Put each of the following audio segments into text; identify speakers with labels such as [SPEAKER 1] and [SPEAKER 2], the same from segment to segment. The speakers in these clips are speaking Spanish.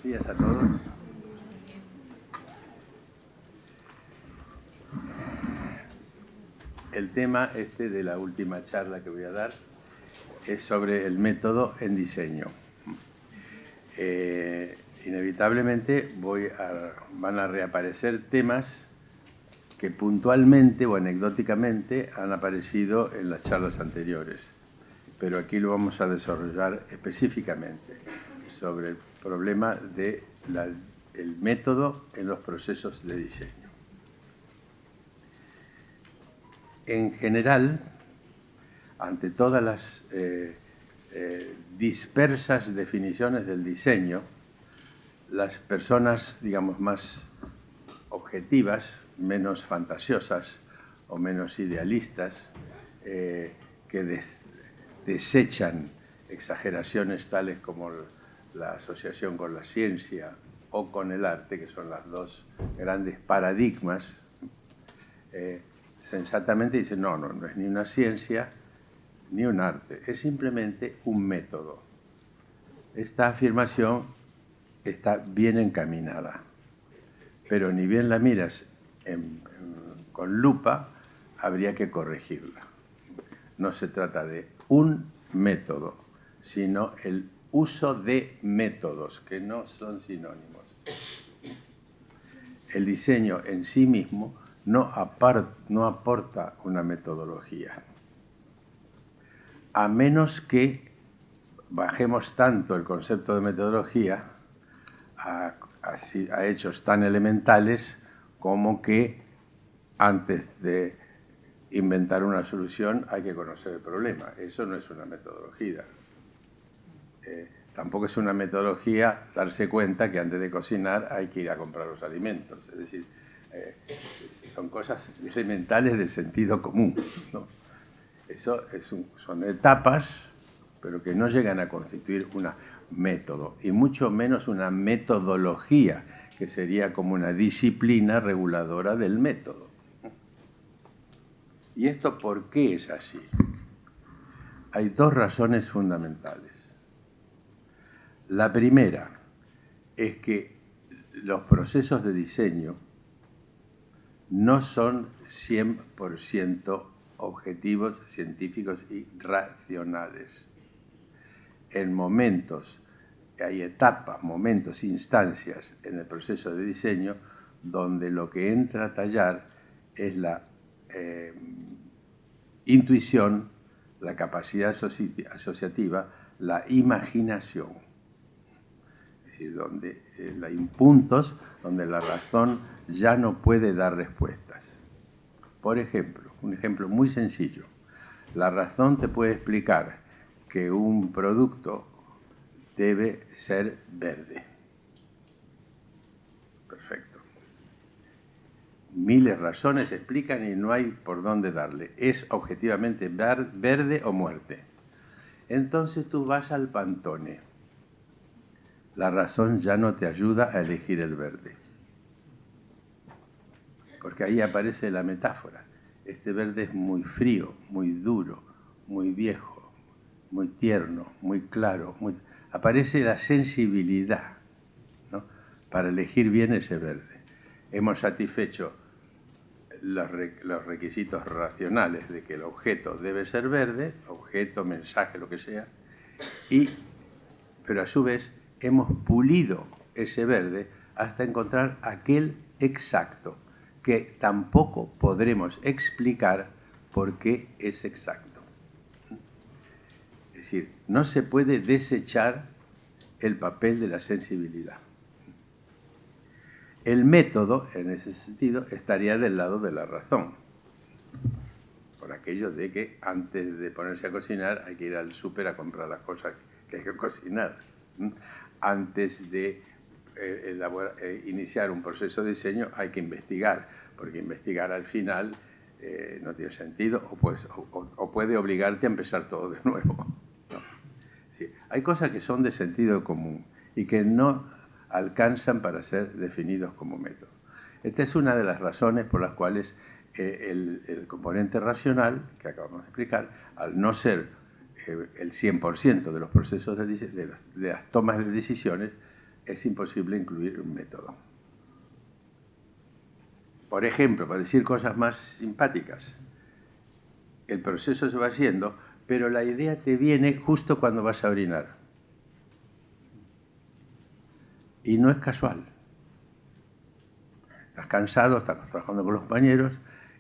[SPEAKER 1] días a todos. El tema de la última charla que voy a dar es sobre el método en diseño. Inevitablemente van a reaparecer temas que puntualmente o anecdóticamente han aparecido en las charlas anteriores, pero aquí lo vamos a desarrollar específicamente sobre el problema del método en los procesos de diseño. En general, ante todas las dispersas definiciones del diseño, las personas, digamos, más objetivas, menos fantasiosas o menos idealistas, que desechan exageraciones tales como la asociación con la ciencia o con el arte, que son las dos grandes paradigmas, sensatamente dicen, no es ni una ciencia ni un arte, es simplemente un método. Esta afirmación está bien encaminada, pero ni bien la miras con lupa, habría que corregirla. No se trata de un método, sino el uso de métodos, que no son sinónimos. El diseño en sí mismo no aporta una metodología, a menos que bajemos tanto el concepto de metodología a hechos tan elementales como que antes de inventar una solución hay que conocer el problema. Eso no es una metodología. Tampoco es una metodología darse cuenta que antes de cocinar hay que ir a comprar los alimentos. Es decir, son cosas elementales del sentido común, ¿no? Eso son etapas, pero que no llegan a constituir un método, y mucho menos una metodología, que sería como una disciplina reguladora del método. ¿Y esto por qué es así? Hay dos razones fundamentales. La primera es que los procesos de diseño no son 100% objetivos, científicos y racionales. En momentos, hay etapas, momentos, instancias en el proceso de diseño donde lo que entra a tallar es la intuición, la capacidad asociativa, la imaginación. Es decir, donde hay puntos donde la razón ya no puede dar respuestas. Por ejemplo, un ejemplo muy sencillo. La razón te puede explicar que un producto debe ser verde. Perfecto. Miles de razones explican y no hay por dónde darle. Es objetivamente verde o muerte. Entonces tú vas al Pantone. La razón ya no te ayuda a elegir el verde. Porque ahí aparece la metáfora. Este verde es muy frío, muy duro, muy viejo, muy tierno, muy claro. Aparece la sensibilidad, ¿no?, para elegir bien ese verde. Hemos satisfecho los requisitos racionales de que el objeto debe ser verde, objeto, mensaje, lo que sea, pero a su vez hemos pulido ese verde hasta encontrar aquel exacto, que tampoco podremos explicar por qué es exacto. Es decir, no se puede desechar el papel de la sensibilidad. El método, en ese sentido, estaría del lado de la razón, por aquello de que antes de ponerse a cocinar hay que ir al súper a comprar las cosas que hay que cocinar. Antes de iniciar un proceso de diseño hay que investigar, porque investigar al final no tiene sentido o puede obligarte a empezar todo de nuevo, ¿no? Sí, hay cosas que son de sentido común y que no alcanzan para ser definidos como método. Esta es una de las razones por las cuales el componente racional, que acabamos de explicar, al no ser el 100% de los procesos de las tomas de decisiones, es imposible incluir un método. Por ejemplo, para decir cosas más simpáticas, el proceso se va haciendo, pero la idea te viene justo cuando vas a orinar. Y no es casual. Estás cansado, estás trabajando con los compañeros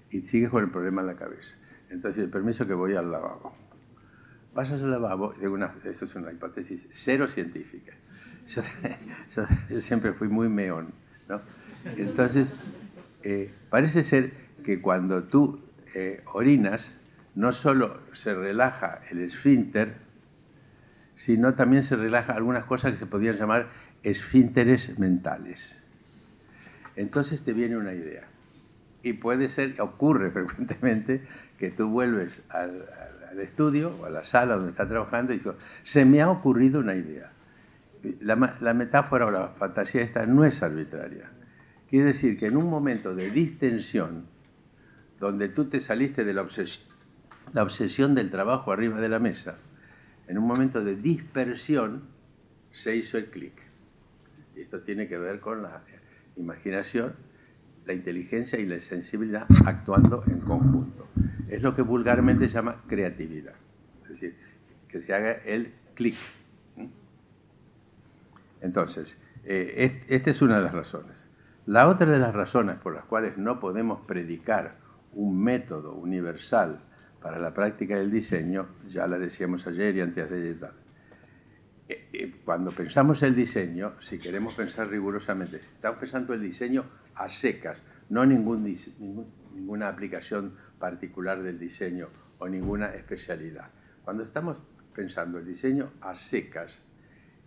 [SPEAKER 1] y sigues con el problema en la cabeza. Entonces, el permiso que voy al lavabo. Vas al lavabo, eso es una hipótesis cero científica. Yo siempre fui muy meón, ¿no? Entonces, parece ser que cuando tú orinas, no solo se relaja el esfínter, sino también se relaja algunas cosas que se podrían llamar esfínteres mentales. Entonces te viene una idea. Y puede ser, ocurre frecuentemente, que tú vuelves al estudio o a la sala donde estás trabajando y dices, se me ha ocurrido una idea. La metáfora o la fantasía esta no es arbitraria. Quiere decir que en un momento de distensión, donde tú te saliste de la obsesión del trabajo arriba de la mesa, en un momento de dispersión se hizo el clic. Y esto tiene que ver con la imaginación, la inteligencia y la sensibilidad actuando en conjunto. Es lo que vulgarmente se llama creatividad. Es decir, que se haga el clic. Entonces, esta es una de las razones. La otra de las razones por las cuales no podemos predicar un método universal para la práctica del diseño, ya la decíamos ayer y antes de ayer. Cuando pensamos el diseño, si queremos pensar rigurosamente, si estamos pensando el diseño a secas, no ninguna aplicación particular del diseño o ninguna especialidad. Cuando estamos pensando el diseño a secas,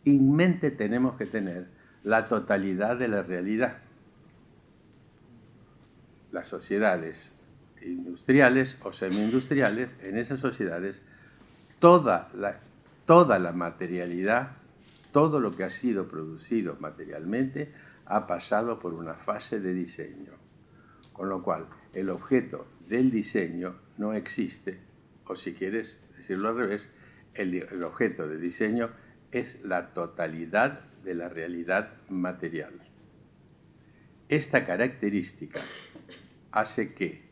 [SPEAKER 1] en mente tenemos que tener la totalidad de la realidad. Las sociedades industriales o semi-industriales, en esas sociedades, toda la materialidad, todo lo que ha sido producido materialmente, ha pasado por una fase de diseño. Con lo cual, el objeto del diseño no existe, o si quieres decirlo al revés, el objeto del diseño es la totalidad de la realidad material. Esta característica hace que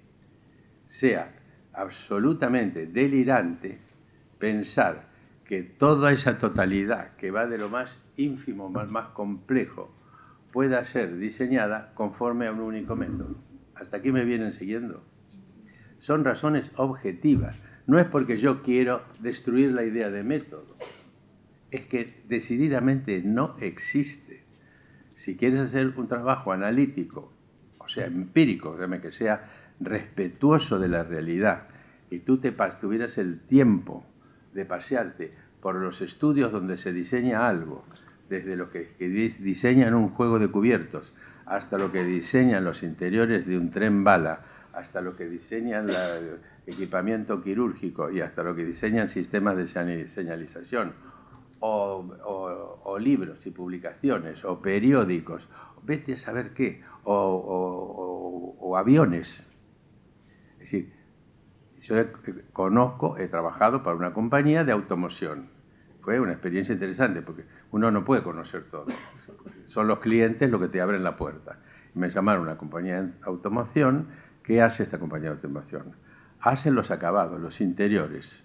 [SPEAKER 1] sea absolutamente delirante pensar que toda esa totalidad que va de lo más ínfimo, más complejo, pueda ser diseñada conforme a un único método. ¿Hasta aquí me vienen siguiendo? Son razones objetivas. No es porque yo quiero destruir la idea de método. Es que decididamente no existe. Si quieres hacer un trabajo analítico, o sea, empírico, que sea respetuoso de la realidad, y tú tuvieras el tiempo de pasearte por los estudios donde se diseña algo, desde lo que diseñan un juego de cubiertos, hasta lo que diseñan los interiores de un tren bala, hasta lo que diseñan el equipamiento quirúrgico y hasta lo que diseñan sistemas de señalización, o libros y publicaciones, o periódicos, vete a saber qué, o aviones. Es decir, yo he trabajado para una compañía de automoción. Fue una experiencia interesante porque uno no puede conocer todo. Son los clientes los que te abren la puerta. Me llamaron a una compañía de automoción. ¿Qué hace esta compañía de automoción? Hacen los acabados, los interiores.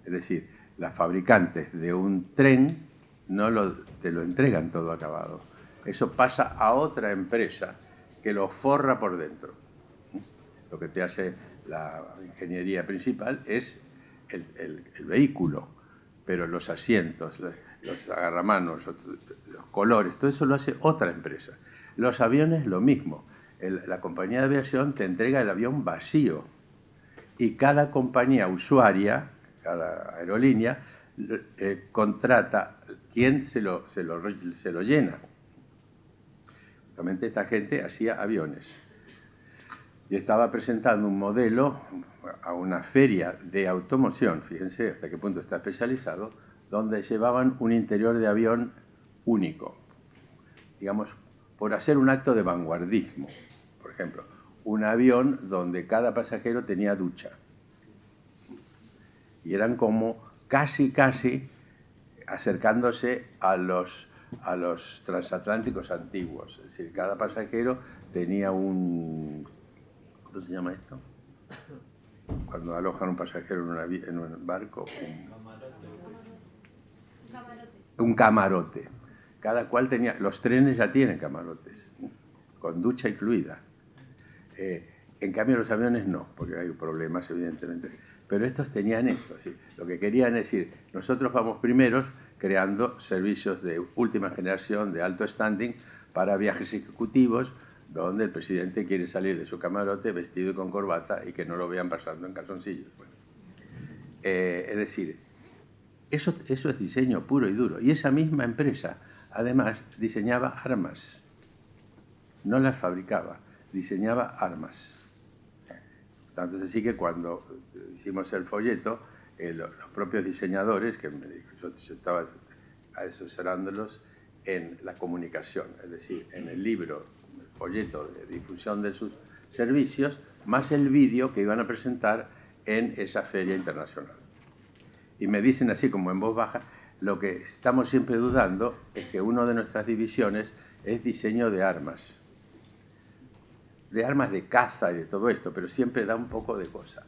[SPEAKER 1] Es decir, las fabricantes de un tren te lo entregan todo acabado. Eso pasa a otra empresa que lo forra por dentro. Lo que te hace la ingeniería principal es el vehículo, pero los asientos, los agarramanos, los colores, todo eso lo hace otra empresa. Los aviones, lo mismo. La compañía de aviación te entrega el avión vacío y cada compañía usuaria, cada aerolínea, contrata quien se lo llena. Justamente esta gente hacía aviones. Y estaba presentando un modelo a una feria de automoción, fíjense hasta qué punto está especializado, donde llevaban un interior de avión único, digamos, por hacer un acto de vanguardismo. Por ejemplo, un avión donde cada pasajero tenía ducha. Y eran como casi acercándose a los a los transatlánticos antiguos. Es decir, cada pasajero tenía un... ¿Cómo se llama esto? Cuando alojan un pasajero en un barco. Un camarote. Cada cual tenía... Los trenes ya tienen camarotes, con ducha incluida. En cambio los aviones no, porque hay problemas evidentemente. Pero estos tenían esto, ¿sí? Lo que querían es decir, nosotros vamos primeros creando servicios de última generación, de alto standing, para viajes ejecutivos, donde el presidente quiere salir de su camarote vestido y con corbata y que no lo vean pasando en calzoncillos. Bueno, es decir, eso es diseño puro y duro. Y esa misma empresa, además, diseñaba armas. No las fabricaba, diseñaba armas. Tanto es así que cuando hicimos el folleto, los propios diseñadores, que yo estaba asesorándolos en la comunicación, es decir, en el libro, el folleto de difusión de sus servicios, más el vídeo que iban a presentar en esa feria internacional. Y me dicen así como en voz baja, lo que estamos siempre dudando es que una de nuestras divisiones es diseño de armas de caza y de todo esto, pero siempre da un poco de cosa.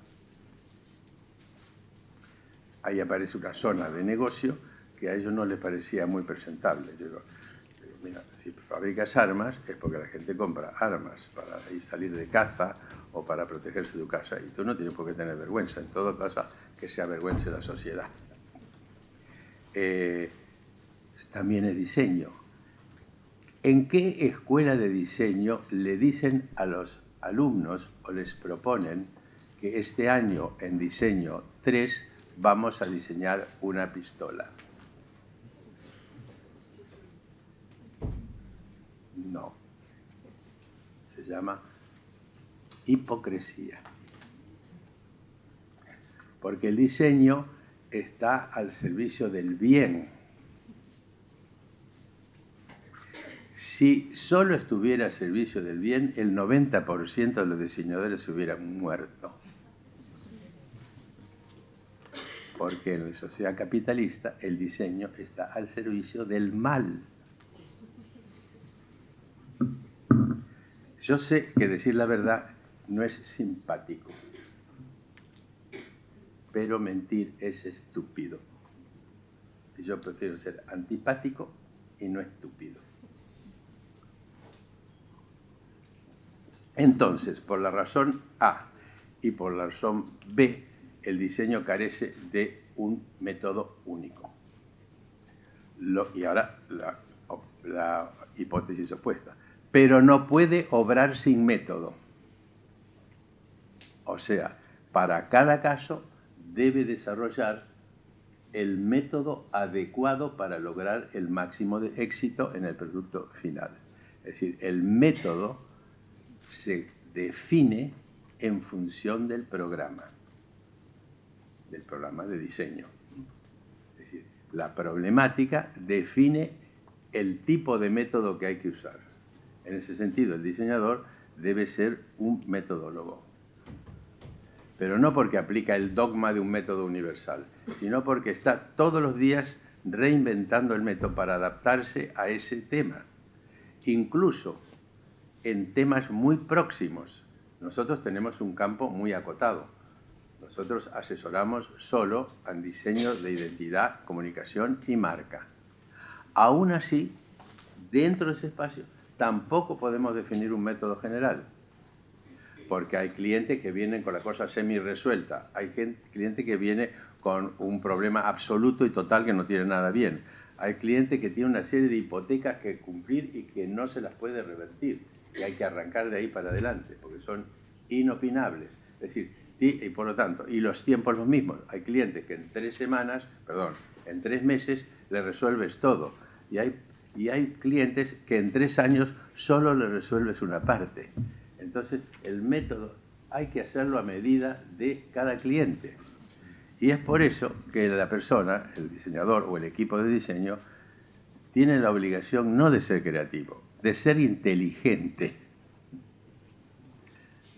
[SPEAKER 1] Ahí aparece una zona de negocio que a ellos no les parecía muy presentable. Yo digo, mira, si fabricas armas es porque la gente compra armas para salir de caza o para protegerse de tu casa, y tú no tienes por qué tener vergüenza, en todo caso que se avergüence la sociedad. También es diseño. ¿En qué escuela de diseño le dicen a los alumnos o les proponen que este año en diseño 3 vamos a diseñar una pistola? No. Se llama hipocresía. Porque el diseño está al servicio del bien. Si solo estuviera al servicio del bien, el 90% de los diseñadores se hubieran muerto. Porque en la sociedad capitalista el diseño está al servicio del mal. Yo sé que decir la verdad no es simpático, pero mentir es estúpido. Y yo prefiero ser antipático y no estúpido. Entonces, por la razón A y por la razón B, el diseño carece de un método único. Y ahora la hipótesis opuesta. Pero no puede obrar sin método. O sea, para cada caso debe desarrollar el método adecuado para lograr el máximo de éxito en el producto final. Es decir, el método se define en función del programa de diseño. Es decir, la problemática define el tipo de método que hay que usar. En ese sentido, el diseñador debe ser un metodólogo. Pero no porque aplica el dogma de un método universal, sino porque está todos los días reinventando el método para adaptarse a ese tema. Incluso en temas muy próximos. Nosotros tenemos un campo muy acotado. Nosotros asesoramos solo en diseño de identidad, comunicación y marca. Aún así, dentro de ese espacio, tampoco podemos definir un método general, porque hay clientes que vienen con la cosa semi-resuelta, hay cliente que viene con un problema absoluto y total que no tiene nada bien, hay clientes que tienen una serie de hipotecas que cumplir y que no se las puede revertir, y hay que arrancar de ahí para adelante, porque son inopinables. Es decir, y por lo tanto, y los tiempos los mismos. Hay clientes que en 3 meses le resuelves todo. Y hay clientes que en 3 años solo le resuelves una parte. Entonces, el método hay que hacerlo a medida de cada cliente. Y es por eso que la persona, el diseñador o el equipo de diseño, tiene la obligación no de ser creativo, de ser inteligente,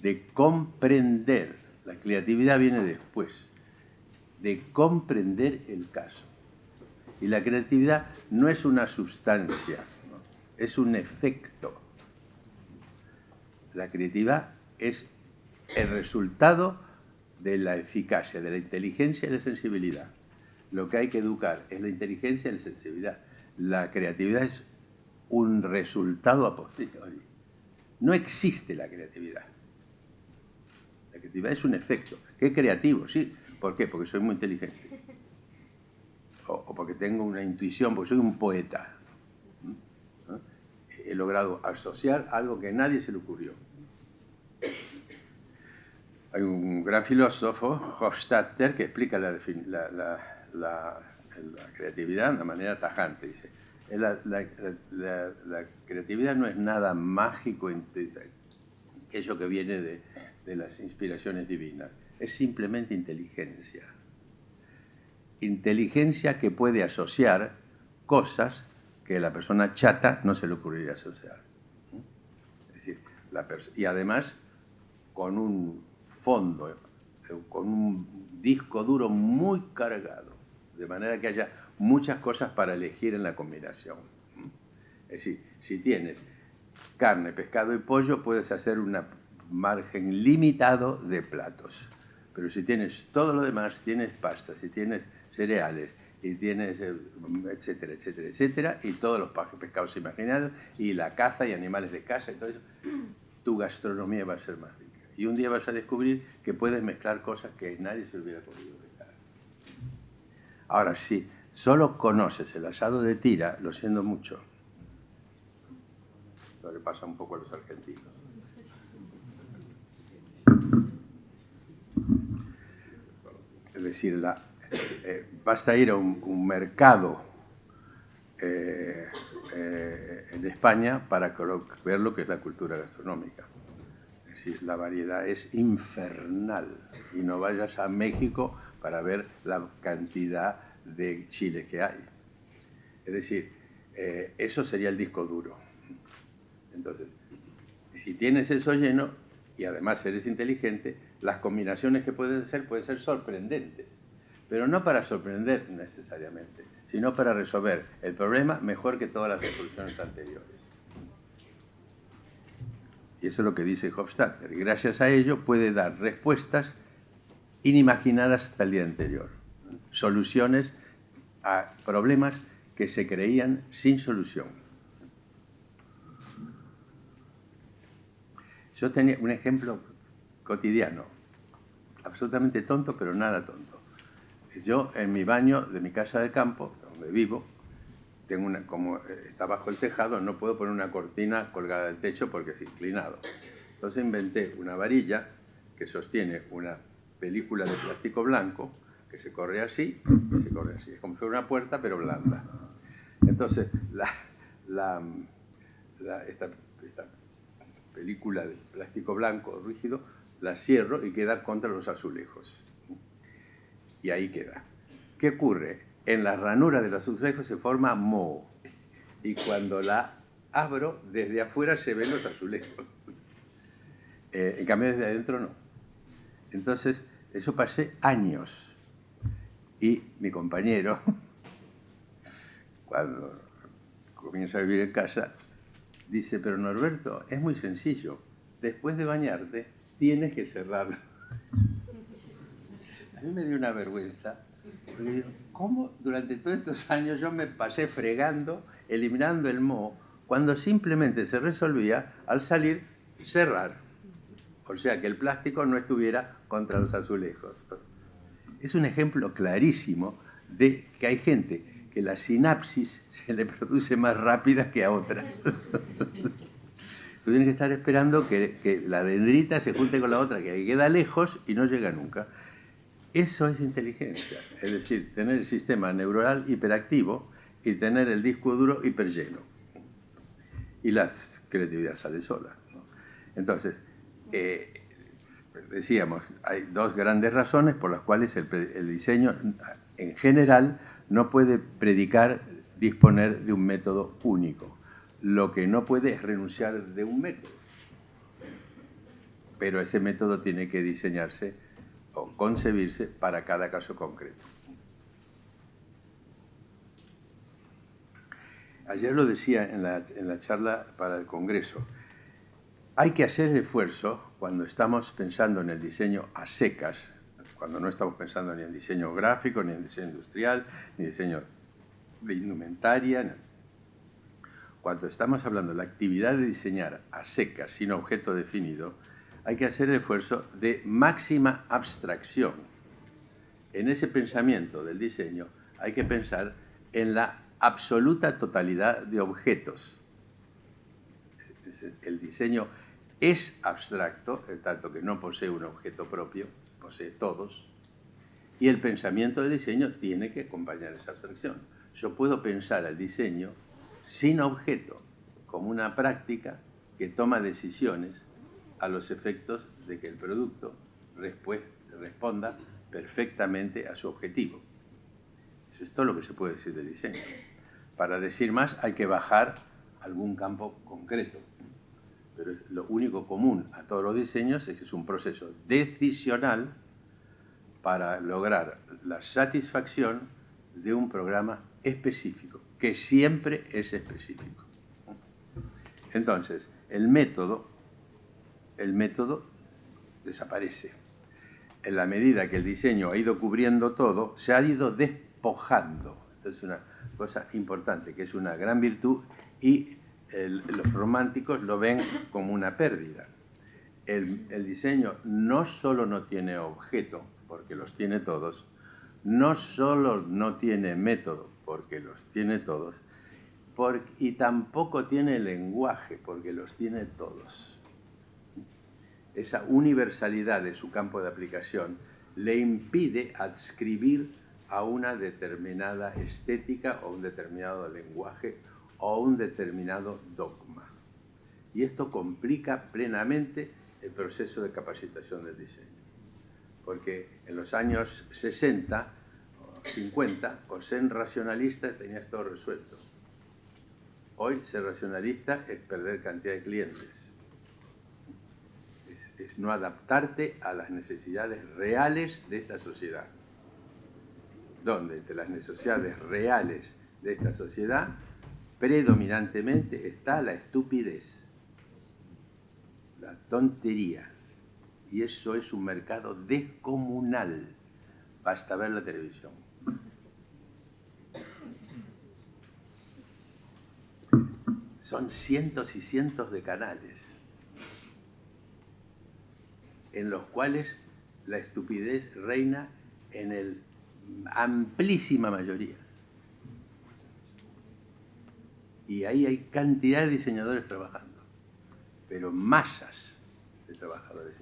[SPEAKER 1] de comprender. La creatividad viene después, de comprender el caso. Y la creatividad no es una sustancia, ¿no? Es un efecto. La creatividad es el resultado de la eficacia, de la inteligencia y la sensibilidad. Lo que hay que educar es la inteligencia y la sensibilidad. La creatividad es un resultado a posteriori. No existe la creatividad. La creatividad es un efecto. ¿Qué creativo? Sí. ¿Por qué? Porque soy muy inteligente. O porque tengo una intuición, porque soy un poeta. ¿No? He logrado asociar algo que a nadie se le ocurrió. Hay un gran filósofo, Hofstadter, que explica la creatividad de una manera tajante. Dice, la creatividad no es nada mágico, aquello que viene de las inspiraciones divinas. Es simplemente inteligencia. Inteligencia que puede asociar cosas que a la persona chata no se le ocurriría asociar. Es decir, y además con un fondo, con un disco duro muy cargado, de manera que haya muchas cosas para elegir en la combinación. Es decir, si tienes carne, pescado y pollo, puedes hacer un margen limitado de platos. Pero si tienes todo lo demás, tienes pastas, y tienes cereales, y tienes etcétera, etcétera, etcétera, y todos los pescados imaginados, y la caza y animales de caza y todo eso, tu gastronomía va a ser más rica. Y un día vas a descubrir que puedes mezclar cosas que nadie se hubiera podido mezclar. Ahora, si solo conoces el asado de tira, lo siento mucho. Lo le pasa un poco a los argentinos. Es decir, basta ir a un mercado en España para ver lo que es la cultura gastronómica. Es decir, la variedad es infernal. Y no vayas a México para ver la cantidad de chiles que hay. Es decir, eso sería el disco duro. Entonces, si tienes eso lleno y además eres inteligente, las combinaciones que puedes hacer pueden ser sorprendentes. Pero no para sorprender necesariamente, sino para resolver el problema mejor que todas las resoluciones anteriores. Y eso es lo que dice Hofstadter. Y gracias a ello puede dar respuestas inimaginadas hasta el día anterior. Soluciones a problemas que se creían sin solución. Yo tenía un ejemplo cotidiano, absolutamente tonto, pero nada tonto. Yo, en mi baño de mi casa de campo, donde vivo, tengo como está bajo el tejado, no puedo poner una cortina colgada del techo porque es inclinado. Entonces inventé una varilla que sostiene una película de plástico blanco que se corre así y se corre así. Es como si fuera una puerta, pero blanda. Entonces, esta película de plástico blanco rígido la cierro y queda contra los azulejos. Y ahí queda. ¿Qué ocurre? En la ranura de los azulejos se forma moho. Y cuando la abro, desde afuera se ven los azulejos. En cambio, desde adentro no. Entonces, eso pasé años. Y mi compañero, cuando comienza a vivir en casa, dice, pero Norberto, es muy sencillo. Después de bañarte, tienes que cerrarlo. A mí me dio una vergüenza. Porque digo, ¿cómo durante todos estos años yo me pasé fregando, eliminando el moho, cuando simplemente se resolvía, al salir, cerrar? O sea, que el plástico no estuviera contra los azulejos. Es un ejemplo clarísimo de que hay gente que la sinapsis se le produce más rápida que a otra. Tú tienes que estar esperando que la dendrita se junte con la otra, que queda lejos y no llega nunca. Eso es inteligencia, es decir, tener el sistema neuronal hiperactivo y tener el disco duro hiperlleno. Y la creatividad sale sola, ¿no? Entonces, decíamos, hay dos grandes razones por las cuales el diseño en general no puede predicar disponer de un método único. Lo que no puede es renunciar de un método. Pero ese método tiene que diseñarse o concebirse para cada caso concreto. Ayer lo decía en la charla para el Congreso. Hay que hacer el esfuerzo cuando estamos pensando en el diseño a secas, cuando no estamos pensando ni en diseño gráfico, ni en diseño industrial, ni en diseño de indumentaria. Cuando estamos hablando de la actividad de diseñar a secas, sin objeto definido, hay que hacer el esfuerzo de máxima abstracción. En ese pensamiento del diseño hay que pensar en la absoluta totalidad de objetos. El diseño es abstracto, en tanto que no posee un objeto propio, posee todos, y el pensamiento del diseño tiene que acompañar esa abstracción. Yo puedo pensar el diseño sin objeto, como una práctica que toma decisiones a los efectos de que el producto responda perfectamente a su objetivo. Eso es todo lo que se puede decir del diseño. Para decir más hay que bajar algún campo concreto. Pero lo único común a todos los diseños es que es un proceso decisional para lograr la satisfacción de un programa específico, que siempre es específico. Entonces, el método desaparece. En la medida que el diseño ha ido cubriendo todo, se ha ido despojando. Entonces, una cosa importante, que es una gran virtud, y los románticos lo ven como una pérdida. El diseño no solo no tiene objeto, porque los tiene todos, no solo no tiene método, porque los tiene todos, y tampoco tiene lenguaje, porque los tiene todos. Esa universalidad de su campo de aplicación le impide adscribir a una determinada estética o un determinado lenguaje o un determinado dogma. Y esto complica plenamente el proceso de capacitación del diseño. Porque en los años 60 o 50, por ser racionalista tenías todo resuelto. Hoy ser racionalista es perder cantidad de clientes. Es no adaptarte a las necesidades reales de esta sociedad. Donde entre las necesidades reales de esta sociedad predominantemente está la estupidez, la tontería. Y eso es un mercado descomunal. Basta ver la televisión. Son cientos y cientos de canales en los cuales la estupidez reina en la amplísima mayoría. Y ahí hay cantidad de diseñadores trabajando, pero masas de trabajadores,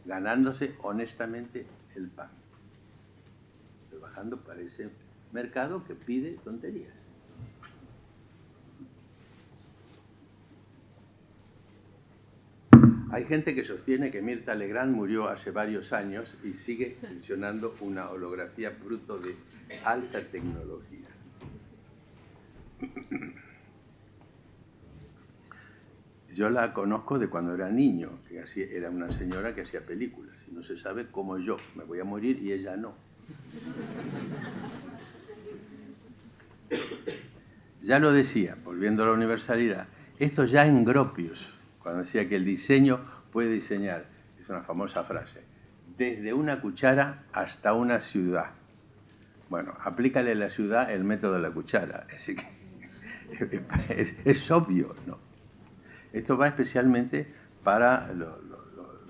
[SPEAKER 1] ganándose honestamente el pan, trabajando para ese mercado que pide tonterías. Hay gente que sostiene que Mirta Legrand murió hace varios años y sigue funcionando una holografía fruto de alta tecnología. Yo la conozco de cuando era niño, que era una señora que hacía películas, y no se sabe cómo yo me voy a morir y ella no. Ya lo decía, volviendo a la universalidad, esto ya en Gropius, cuando decía que el diseño puede diseñar, es una famosa frase, desde una cuchara hasta una ciudad. Bueno, aplícale a la ciudad el método de la cuchara, es decir, es obvio, ¿no? Esto va especialmente para los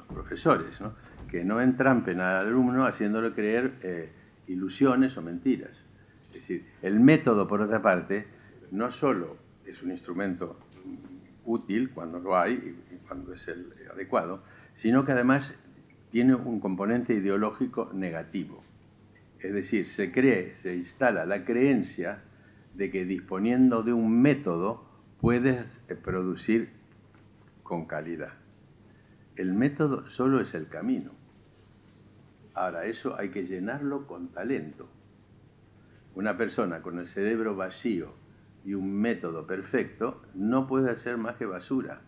[SPEAKER 1] profesores, ¿no? Que no entrampen al alumno haciéndole creer ilusiones o mentiras. Es decir, el método, por otra parte, no solo es un instrumento útil cuando lo hay y cuando es el adecuado, sino que además tiene un componente ideológico negativo. Es decir, se instala la creencia de que disponiendo de un método puedes producir con calidad. El método solo es el camino. Ahora, eso hay que llenarlo con talento. Una persona con el cerebro vacío y un método perfecto no puede hacer más que basura.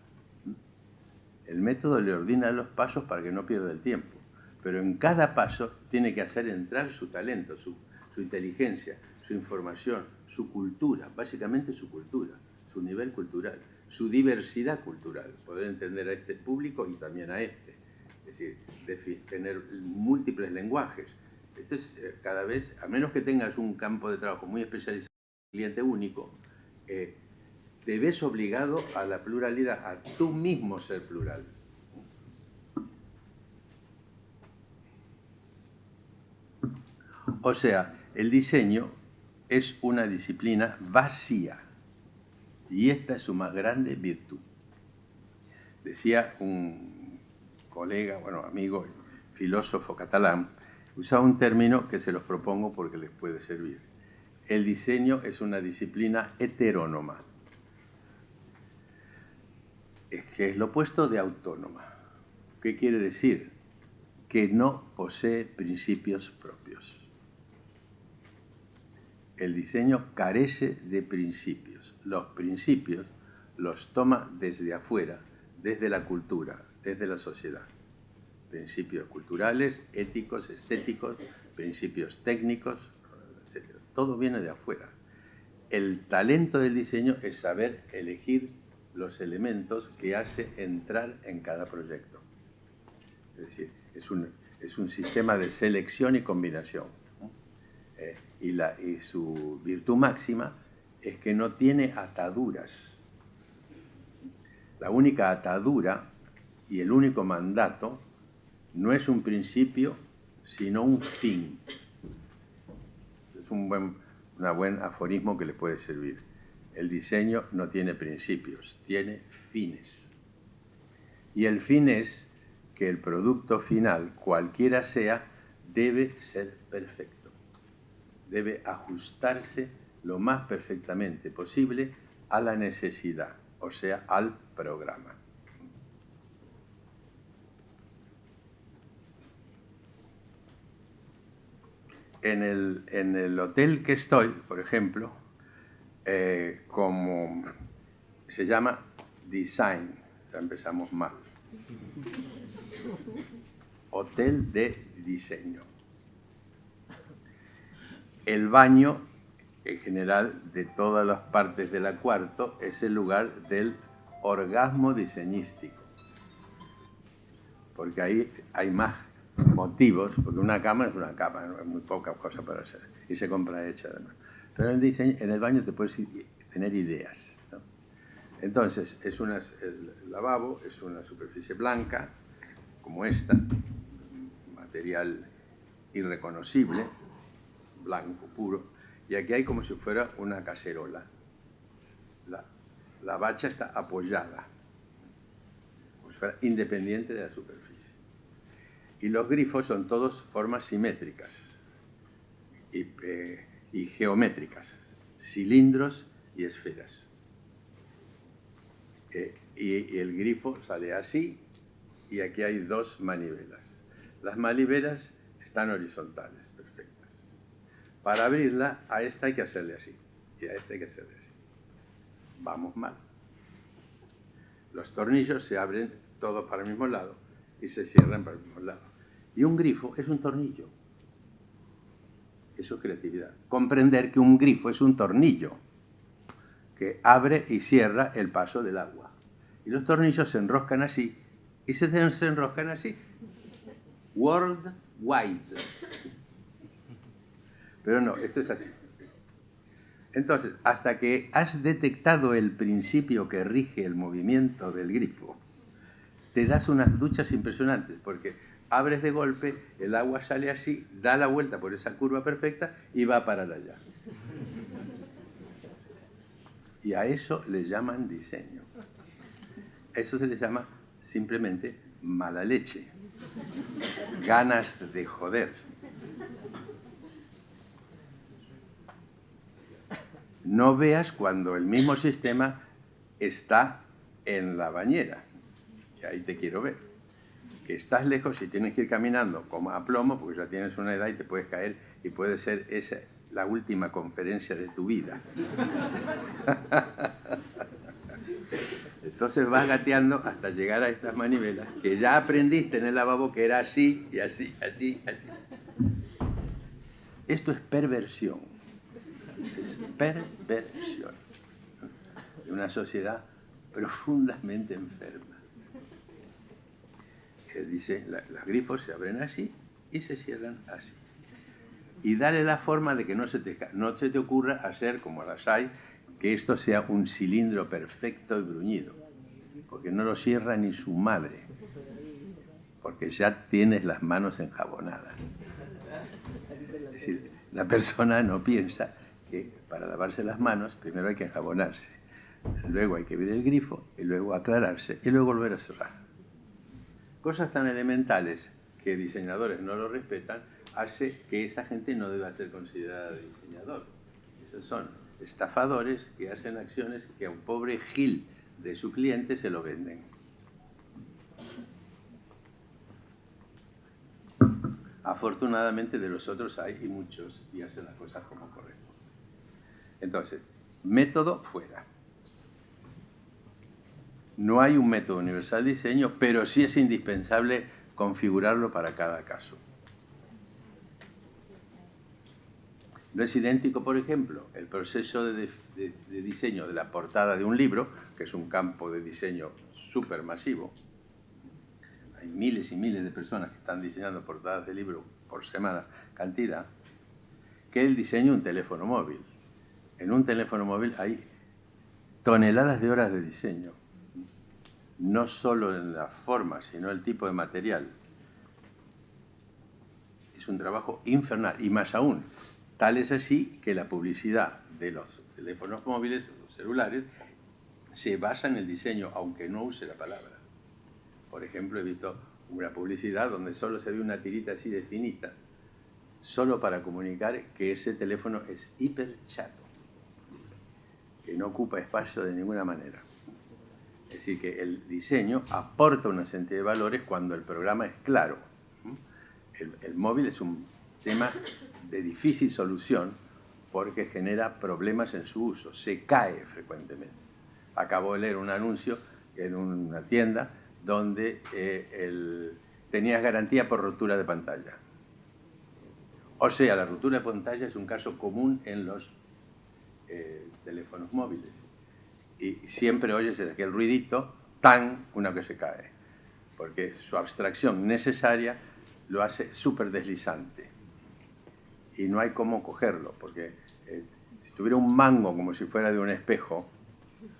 [SPEAKER 1] El método le ordena los pasos para que no pierda el tiempo, pero en cada paso tiene que hacer entrar su talento, su inteligencia, su información, su cultura, básicamente su cultura. su nivel cultural, su diversidad cultural, poder entender a este público y también a este. Es decir, tener múltiples lenguajes. Esto es cada vez, a menos que tengas un campo de trabajo muy especializado, cliente único, te ves obligado a la pluralidad, a tú mismo ser plural. O sea, el diseño es una disciplina vacía y esta es su más grande virtud. Decía un colega, bueno, amigo, filósofo catalán, usaba un término que se los propongo porque les puede servir. El diseño es una disciplina heterónoma, es que es lo opuesto de autónoma. ¿Qué quiere decir? Que no posee principios propios. El diseño carece de principios. Los principios los toma desde afuera, desde la cultura, desde la sociedad. Principios culturales, éticos, estéticos, principios técnicos, etc. Todo viene de afuera. El talento del diseño es saber elegir los elementos que hace entrar en cada proyecto. Es decir, es un sistema de selección y combinación. Y su virtud máxima es que no tiene ataduras. La única atadura y el único mandato no es un principio, sino un fin. Es un buen aforismo que le puede servir. El diseño no tiene principios, tiene fines. Y el fin es que el producto final, cualquiera sea, debe ser perfecto. Debe ajustarse lo más perfectamente posible a la necesidad, o sea, al programa. En el hotel que estoy, por ejemplo, como se llama design, ya empezamos mal. Hotel de diseño. El baño, en general, de todas las partes del cuarto, es el lugar del orgasmo diseñístico. Porque ahí hay más motivos, porque una cama es una cama, no hay muy poca cosa para hacer, y se compra hecha además. Pero en el baño te puedes tener ideas, ¿no? Entonces, el lavabo es una superficie blanca, como esta, material irreconocible, blanco puro, y aquí hay como si fuera una cacerola. La bacha está apoyada, como si fuera independiente de la superficie. Y los grifos son todos formas simétricas y geométricas, cilindros y esferas. Y el grifo sale así, y aquí hay dos manivelas. Las manivelas están horizontales, perfectas. Para abrirla, a esta hay que hacerle así, y a esta hay que hacerle así. Vamos mal. Los tornillos se abren todos para el mismo lado y se cierran para el mismo lado. Y un grifo es un tornillo. Eso es creatividad. Comprender que un grifo es un tornillo que abre y cierra el paso del agua. Y los tornillos se enroscan así y se enroscan así. Worldwide. Pero no, esto es así. Entonces, hasta que has detectado el principio que rige el movimiento del grifo, te das unas duchas impresionantes, porque abres de golpe, el agua sale así, da la vuelta por esa curva perfecta y va a parar allá. Y a eso le llaman diseño. Eso se le llama simplemente mala leche, ganas de joder. No veas cuando el mismo sistema está en la bañera, que ahí te quiero ver, que estás lejos y tienes que ir caminando como a plomo, porque ya tienes una edad y te puedes caer y puede ser esa la última conferencia de tu vida. Entonces vas gateando hasta llegar a estas manivelas que ya aprendiste en el lavabo que era así y así, así, así. Esto es perversión. Es perversión. de una sociedad profundamente enferma. Dice, los grifos se abren así y se cierran así. Y dale la forma de que no se te ocurra hacer, como las hay, que esto sea un cilindro perfecto y bruñido, porque no lo cierra ni su madre, porque ya tienes las manos enjabonadas. Es decir, la persona no piensa que para lavarse las manos primero hay que enjabonarse, luego hay que abrir el grifo y luego aclararse y luego volver a cerrar. Cosas tan elementales que diseñadores no lo respetan hace que esa gente no deba ser considerada diseñador. Esos son estafadores que hacen acciones que a un pobre gil de su cliente se lo venden. Afortunadamente de los otros hay y muchos y hacen las cosas como corresponde. Entonces, método fuera. No hay un método universal de diseño, pero sí es indispensable configurarlo para cada caso. No es idéntico, por ejemplo, el proceso de diseño de la portada de un libro, que es un campo de diseño supermasivo. Hay miles y miles de personas que están diseñando portadas de libros por semana, cantidad, que el diseño de un teléfono móvil. En un teléfono móvil hay toneladas de horas de diseño, no solo en la forma, sino el tipo de material. Es un trabajo infernal, y más aún, tal es así que la publicidad de los teléfonos móviles, los celulares, se basa en el diseño, aunque no use la palabra. Por ejemplo, he visto una publicidad donde solo se ve una tirita así de finita, solo para comunicar que ese teléfono es hiper chato, que no ocupa espacio de ninguna manera. Es decir, que el diseño aporta una serie de valores cuando el programa es claro. El móvil es un tema de difícil solución porque genera problemas en su uso, se cae frecuentemente. Acabo de leer un anuncio en una tienda donde tenías garantía por rotura de pantalla. O sea, la rotura de pantalla es un caso común en los teléfonos móviles. Y siempre oyes aquel ruidito, tan, una que se cae. Porque su abstracción necesaria lo hace súper deslizante. Y no hay cómo cogerlo, porque si tuviera un mango como si fuera de un espejo,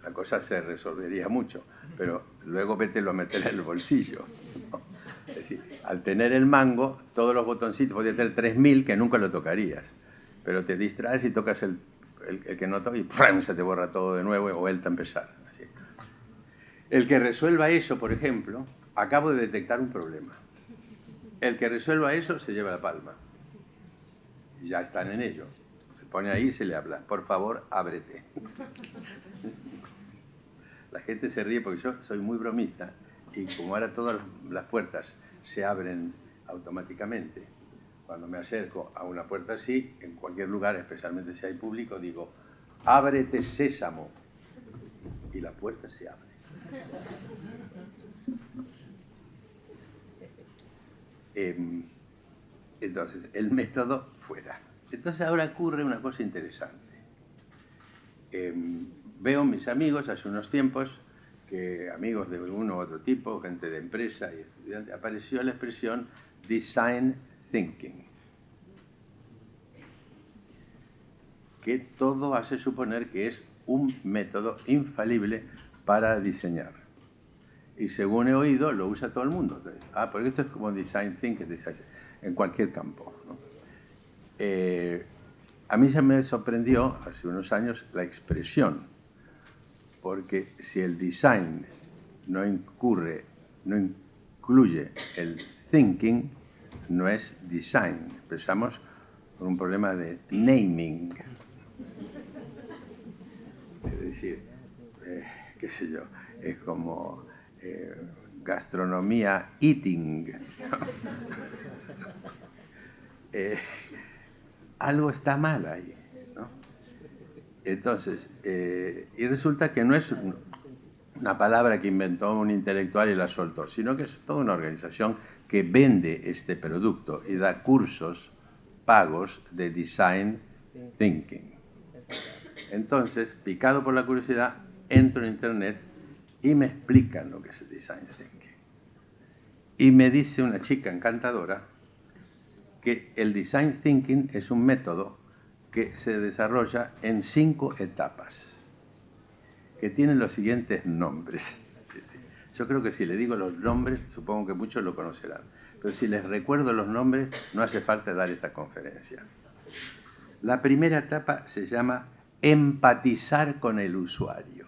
[SPEAKER 1] la cosa se resolvería mucho. Pero luego vételo a meter en el bolsillo. Es decir, al tener el mango, todos los botoncitos, podías tener 3000 que nunca lo tocarías. Pero te distraes y tocas el que no toca y ¡fran! Se te borra todo de nuevo o vuelta a empezar. Así. El que resuelva eso, por ejemplo, acabo de detectar un problema. El que resuelva eso se lleva la palma. Ya están en ello. Se pone ahí y se le habla. Por favor, ábrete. La gente se ríe porque yo soy muy bromista y como ahora todas las puertas se abren automáticamente, cuando me acerco a una puerta así, en cualquier lugar, especialmente si hay público, digo, ábrete sésamo, y la puerta se abre. Entonces, el método fuera. Entonces ahora ocurre una cosa interesante. Veo mis amigos hace unos tiempos, que amigos de uno u otro tipo, gente de empresa y estudiantes, apareció la expresión design thinking, que todo hace suponer que es un método infalible para diseñar. Y según he oído, lo usa todo el mundo. Porque esto es como design thinking en cualquier campo, ¿no? A mí se me sorprendió hace unos años la expresión, porque si el design no incluye el thinking, no es design. Empezamos con un problema de naming. Es decir, qué sé yo, es como gastronomía eating. Algo está mal ahí, ¿no? Entonces, y resulta que no es una palabra que inventó un intelectual y la soltó, sino que es toda una organización que vende este producto y da cursos pagos de design thinking. Entonces, picado por la curiosidad, entro en Internet y me explican lo que es el Design Thinking. Y me dice una chica encantadora que el Design Thinking es un método que se desarrolla en 5 etapas, que tienen los siguientes nombres. Yo creo que si le digo los nombres, supongo que muchos lo conocerán. Pero si les recuerdo los nombres, no hace falta dar esta conferencia. La primera etapa se llama empatizar con el usuario.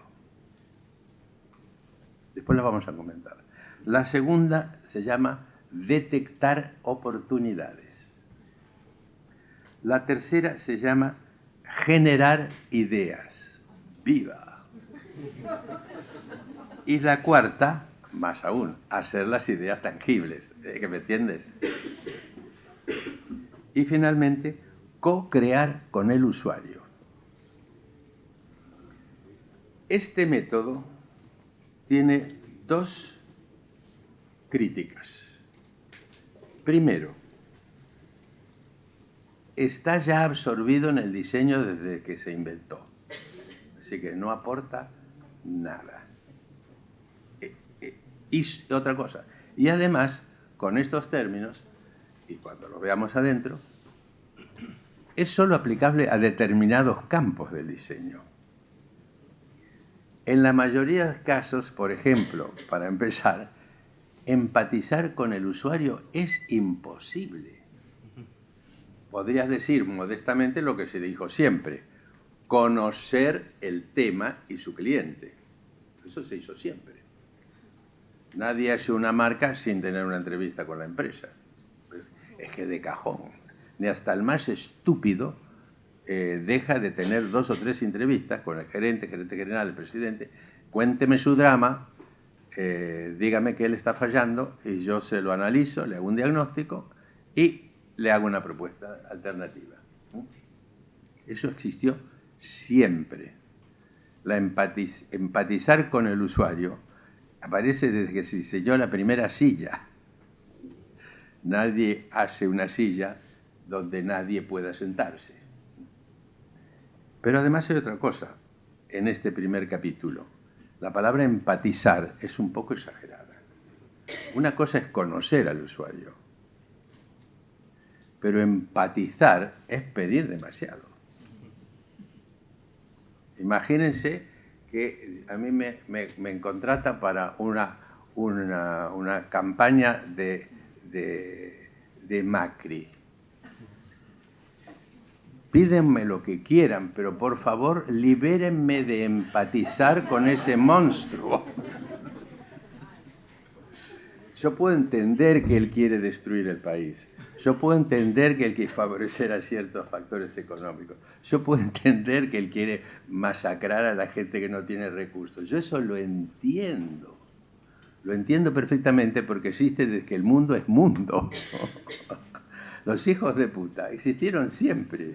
[SPEAKER 1] Después la vamos a comentar. La segunda se llama detectar oportunidades. La tercera se llama generar ideas. ¡Viva! Y la cuarta, más aún, hacer las ideas tangibles. ¿Que me entiendes? Y finalmente, co-crear con el usuario. Este método tiene 2 críticas. Primero, está ya absorbido en el diseño desde que se inventó. Así que no aporta nada. Y otra cosa. Y además, con estos términos, y cuando los veamos adentro, es solo aplicable a determinados campos del diseño. En la mayoría de los casos, por ejemplo, para empezar, empatizar con el usuario es imposible. Podrías decir modestamente lo que se dijo siempre, conocer el tema y su cliente. Eso se hizo siempre. Nadie hace una marca sin tener una entrevista con la empresa. Es que de cajón. Ni hasta el más estúpido deja de tener 2 o 3 entrevistas con el gerente general, el presidente. Cuénteme su drama, dígame que él está fallando y yo se lo analizo, le hago un diagnóstico y le hago una propuesta alternativa. Eso existió siempre. Empatizar con el usuario aparece desde que se diseñó la primera silla. Nadie hace una silla donde nadie pueda sentarse. Pero además hay otra cosa en este primer capítulo. La palabra empatizar es un poco exagerada. Una cosa es conocer al usuario, pero empatizar es pedir demasiado. Imagínense que a mí me contrata para una campaña de Macri. Pídenme lo que quieran, pero por favor libérenme de empatizar con ese monstruo. Yo puedo entender que él quiere destruir el país. Yo puedo entender que él quiere favorecer a ciertos factores económicos. Yo puedo entender que él quiere masacrar a la gente que no tiene recursos. Yo eso lo entiendo. Lo entiendo perfectamente porque existe desde que el mundo es mundo. Los hijos de puta existieron siempre.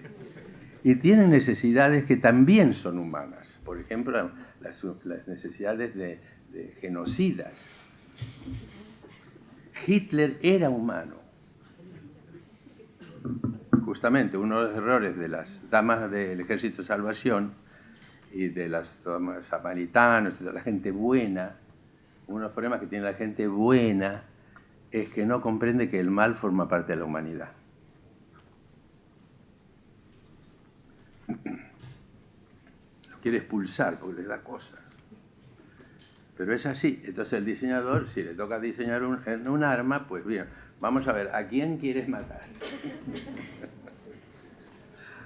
[SPEAKER 1] Y tienen necesidades que también son humanas. Por ejemplo, las necesidades de genocidas. Hitler era humano. Justamente uno de los errores de las damas del Ejército de Salvación y de los samaritanos, de la gente buena, uno de los problemas que tiene la gente buena es que no comprende que el mal forma parte de la humanidad. Lo quiere expulsar porque les da cosa. Pero es así. Entonces el diseñador, si le toca diseñar un arma, pues bien, vamos a ver, ¿a quién quieres matar?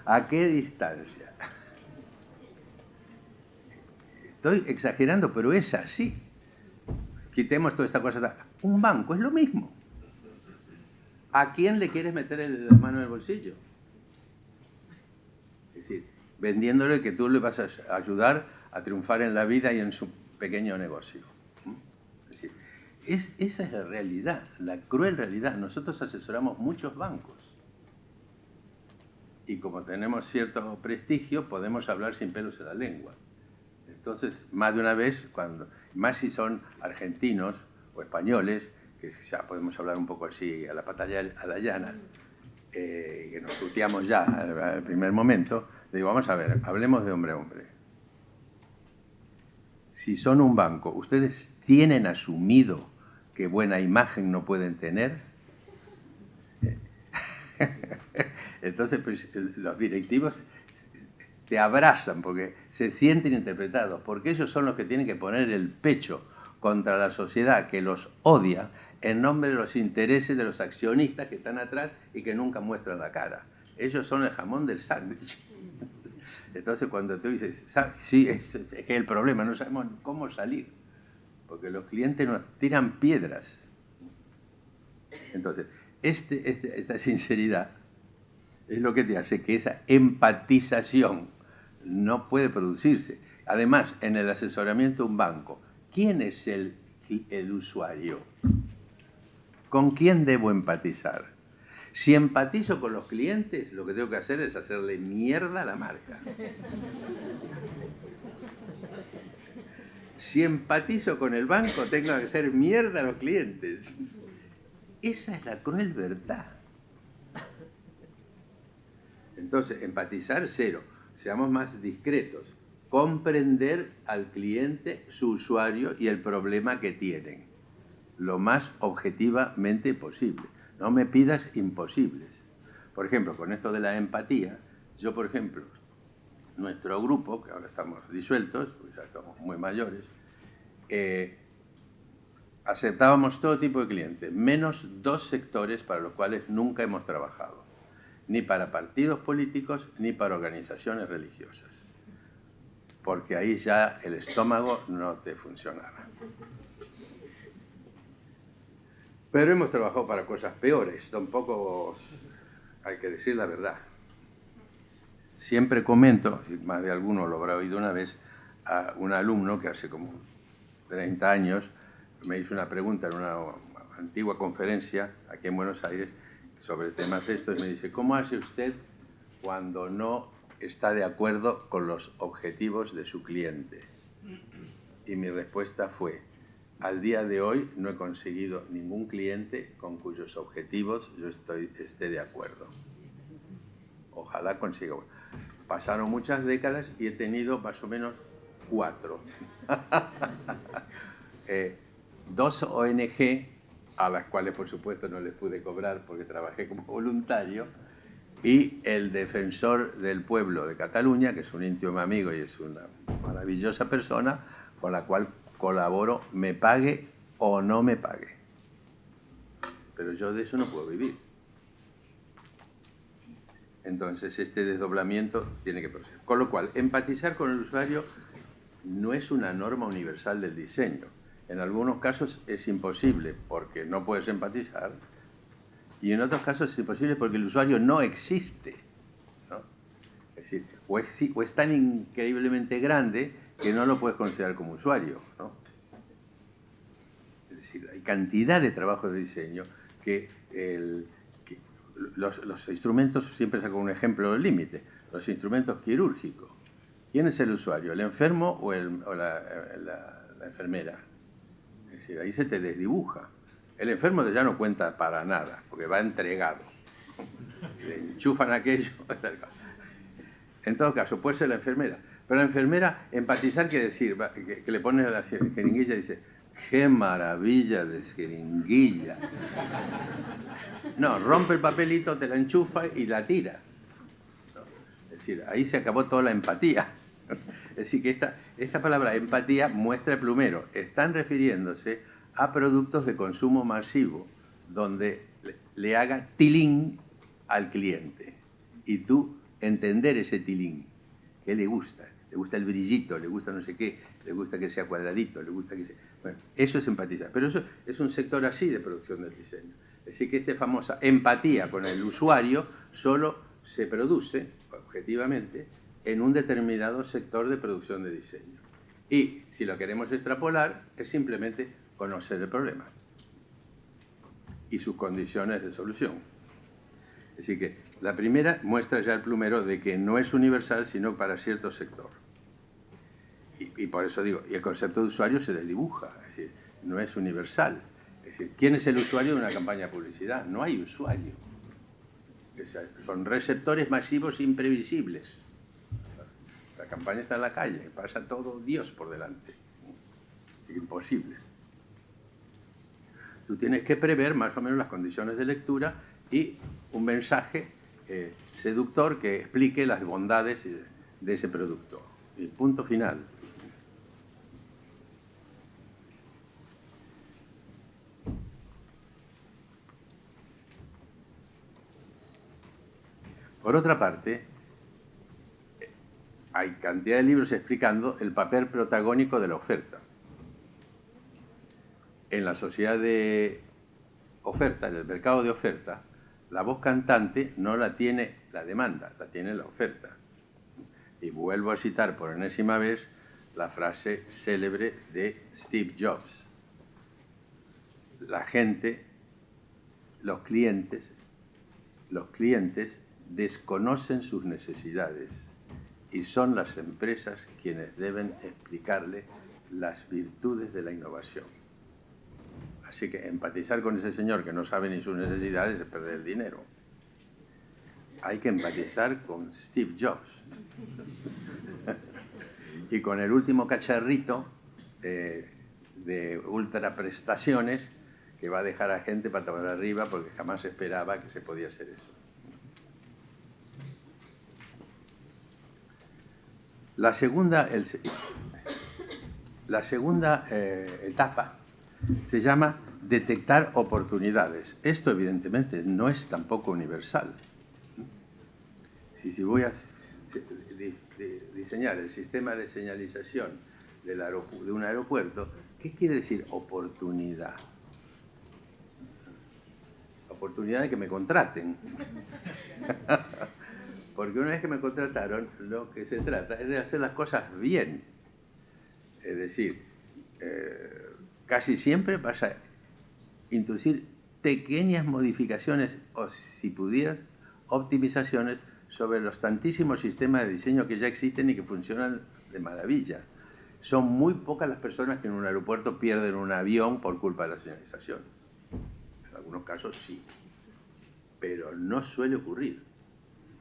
[SPEAKER 1] ¿A qué distancia? Estoy exagerando, pero es así. Quitemos toda esta cosa. Un banco es lo mismo. ¿A quién le quieres meter la mano en el bolsillo? Es decir, vendiéndole que tú le vas a ayudar a triunfar en la vida y en su pequeño negocio. Es decir, esa es la realidad, la cruel realidad. Nosotros asesoramos muchos bancos. Y como tenemos cierto prestigio, podemos hablar sin pelos en la lengua. Entonces, más de una vez, más si son argentinos o españoles, que ya podemos hablar un poco así a la llana, que nos tuteamos ya al primer momento, le digo, vamos a ver, hablemos de hombre a hombre. Si son un banco, ¿ustedes tienen asumido que buena imagen no pueden tener? Entonces, pues, los directivos te abrazan porque se sienten interpretados, porque ellos son los que tienen que poner el pecho contra la sociedad que los odia en nombre de los intereses de los accionistas que están atrás y que nunca muestran la cara. Ellos son el jamón del sándwich. Entonces, cuando tú dices, sí, es el problema, no sabemos cómo salir, porque los clientes nos tiran piedras. Entonces, esta sinceridad es lo que te hace que esa empatización no puede producirse. Además, en el asesoramiento de un banco, ¿quién es el usuario? ¿Con quién debo empatizar? Si empatizo con los clientes, lo que tengo que hacer es hacerle mierda a la marca. Si empatizo con el banco, tengo que hacer mierda a los clientes. Esa es la cruel verdad. Entonces, empatizar, cero. Seamos más discretos. Comprender al cliente, su usuario y el problema que tienen. Lo más objetivamente posible. No me pidas imposibles. Por ejemplo, con esto de la empatía, yo, por ejemplo, nuestro grupo, que ahora estamos disueltos, pues ya estamos muy mayores, aceptábamos todo tipo de clientes, menos 2 sectores para los cuales nunca hemos trabajado, ni para partidos políticos ni para organizaciones religiosas, porque ahí ya el estómago no te funcionaba. Pero hemos trabajado para cosas peores, tampoco hay que decir la verdad. Siempre comento, y más de alguno lo habrá oído una vez, a un alumno que hace como 30 años me hizo una pregunta en una antigua conferencia aquí en Buenos Aires sobre temas de estos y me dice, ¿cómo hace usted cuando no está de acuerdo con los objetivos de su cliente? Y mi respuesta fue, al día de hoy no he conseguido ningún cliente con cuyos objetivos yo esté de acuerdo. Ojalá consiga. Pasaron muchas décadas y he tenido más o menos 4. 2 ONG, a las cuales por supuesto no les pude cobrar porque trabajé como voluntario, y el Defensor del Pueblo de Cataluña, que es un íntimo amigo y es una maravillosa persona, con la cual colaboro, me pague o no me pague. Pero yo de eso no puedo vivir. Entonces, este desdoblamiento tiene que proceder. Con lo cual, empatizar con el usuario no es una norma universal del diseño. En algunos casos es imposible porque no puedes empatizar y en otros casos es imposible porque el usuario no existe, ¿no? Es decir, o es tan increíblemente grande que no lo puedes considerar como usuario, ¿no? Es decir, hay cantidad de trabajos de diseño que los instrumentos, siempre saco un ejemplo límite, los instrumentos quirúrgicos. ¿Quién es el usuario? ¿El enfermo o la enfermera? Es decir, ahí se te desdibuja. El enfermo ya no cuenta para nada, porque va entregado. Le enchufan aquello. En todo caso, puede ser la enfermera. Pero la enfermera, empatizar quiere decir, que le pones la jeringuilla y dice, ¡qué maravilla de jeringuilla! No, rompe el papelito, te la enchufa y la tira. ¿No? Es decir, ahí se acabó toda la empatía. Es decir, que esta palabra empatía muestra plumero. Están refiriéndose a productos de consumo masivo, donde le haga tilín al cliente. Y tú entender ese tilín. ¿Qué le gusta? Le gusta el brillito, le gusta no sé qué, le gusta que sea cuadradito, le gusta que sea... Bueno, eso es empatizar. Pero eso es un sector así de producción del diseño. Es decir, que esta famosa empatía con el usuario solo se produce, objetivamente, en un determinado sector de producción de diseño. Y si lo queremos extrapolar, es simplemente conocer el problema y sus condiciones de solución. Es decir, que la primera muestra ya el plumero de que no es universal, sino para cierto sector. Y por eso digo, y el concepto de usuario se desdibuja, es decir, no es universal. Es decir, ¿quién es el usuario de una campaña de publicidad? No hay usuario. Son receptores masivos imprevisibles. La campaña está en la calle, pasa todo Dios por delante. imposible. Tú tienes que prever más o menos las condiciones de lectura y un mensaje seductor que explique las bondades de ese producto. Y punto final. Por otra parte, hay cantidad de libros explicando el papel protagónico de la oferta. En la sociedad de oferta, en el mercado de oferta, la voz cantante no la tiene la demanda, la tiene la oferta. Y vuelvo a citar por enésima vez la frase célebre de Steve Jobs. La gente, los clientes desconocen sus necesidades y son las empresas quienes deben explicarle las virtudes de la innovación. Así que empatizar con ese señor que no sabe ni sus necesidades es perder dinero. Hay que empatizar con Steve Jobs y con el último cacharrito de ultraprestaciones que va a dejar a gente para tomar arriba porque jamás esperaba que se podía hacer eso. La segunda etapa se llama detectar oportunidades. Esto evidentemente no es tampoco universal. Si voy a diseñar el sistema de señalización de un aeropuerto, ¿qué quiere decir oportunidad? Oportunidad de que me contraten. Porque una vez que me contrataron, lo que se trata es de hacer las cosas bien. Es decir, casi siempre vas a introducir pequeñas modificaciones o, si pudieras, optimizaciones sobre los tantísimos sistemas de diseño que ya existen y que funcionan de maravilla. Son muy pocas las personas que en un aeropuerto pierden un avión por culpa de la señalización. En algunos casos sí, pero no suele ocurrir.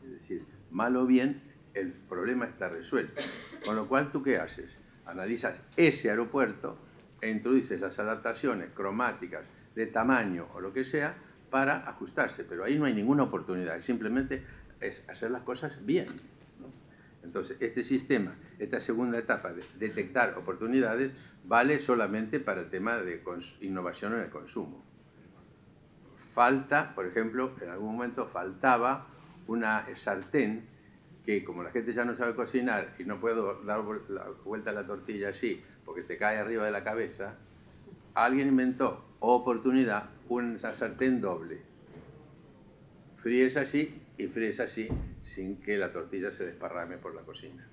[SPEAKER 1] Es decir, mal o bien, el problema está resuelto. Con lo cual, ¿tú qué haces? Analizas ese aeropuerto e introduces las adaptaciones cromáticas de tamaño o lo que sea para ajustarse. Pero ahí no hay ninguna oportunidad, simplemente es hacer las cosas bien, ¿no? Entonces, este sistema, esta segunda etapa de detectar oportunidades, vale solamente para el tema de innovación en el consumo. Falta, por ejemplo, en algún momento faltaba una sartén que, como la gente ya no sabe cocinar y no puedo dar la vuelta a la tortilla así porque te cae arriba de la cabeza, alguien inventó, oportunidad, una sartén doble. Fríes así y fríes así sin que la tortilla se desparrame por la cocina.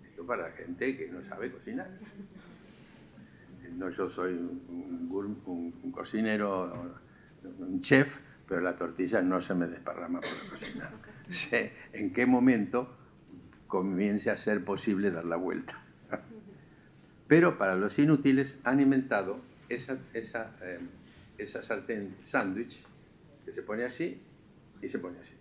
[SPEAKER 1] Esto para la gente que no sabe cocinar. No, yo soy un cocinero, un chef, pero la tortilla no se me desparrama por la cocina. Sé en qué momento comience a ser posible dar la vuelta. Pero para los inútiles han inventado esa sartén sándwich que se pone así y se pone así.